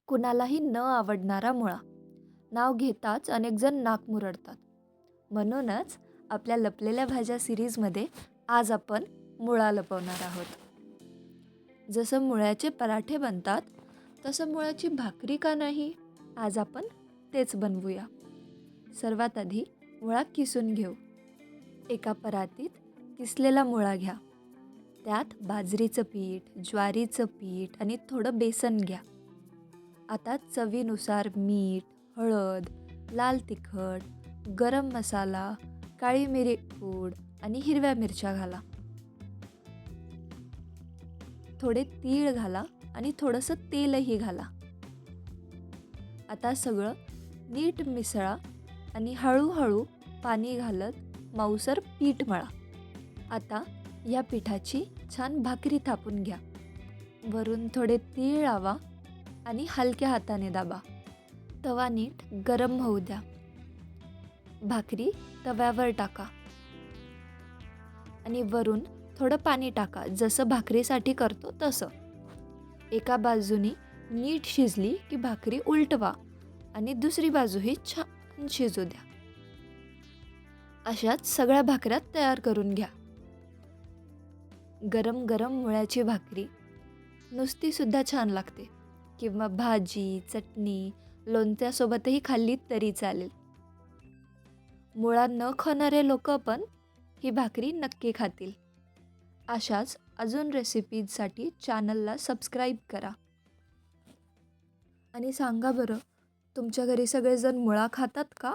कुणालाही न आवडणारा मुळा. नाव घेताच अनेक जण नाक मुरडतात. म्हणूनच आपल्या लपलेल्या भाज्या सिरीजमध्ये आज आपण मुळा लपवणार आहोत. जसं मुळ्याचे पराठे बनतात, तसं मुळ्याची भाकरी का नाही? आज आपण तेच बनवूया. सर्वात आधी मुळा किसून घेऊ. एका परातीत किसलेला मुळा घ्या. त्यात बाजरीचं पीठ, ज्वारीचं पीठ आणि थोडं बेसन घ्या. आता चवीनुसार मीठ, हळद, लाल तिखट, गरम मसाला, काळी मिरी पूड आणि हिरव्या मिरच्या घाला. थोडे तीळ घाला आणि थोडंसं तेलही घाला. आता सगळं नीट मिसळा आणि हळूहळू पाणी घालत मऊसर पीठ मळा. आता या पिठाची छान भाकरी थापून घ्या. वरून थोडे तीळ लावा आणि हलक्या हाताने दाबा. तवा नीट गरम होऊ द्या. भाकरी तव्यावर टाका आणि वरून थोडं पाणी टाका, जसं भाकरीसाठी करतो तसं. एका बाजूनी नीट शिजली की भाकरी उलटवा आणि दुसरी बाजूही छान शिजू द्या. अशाच सगळ्या भाकऱ्या तयार करून घ्या. गरम गरम मुळ्याची भाकरी नुसती सुद्धा छान लागते किंवा भाजी, चटणी, लोणच्यासोबतही खाल्ली तरी चालेल. मुळा न खाणारे लोक पण ही भाकरी नक्की खातील. अशाच अजून रेसिपीजसाठी चॅनलला सबस्क्राईब करा. आणि सांगा बरं, तुमच्या घरी सगळेजण मुळा खातात का?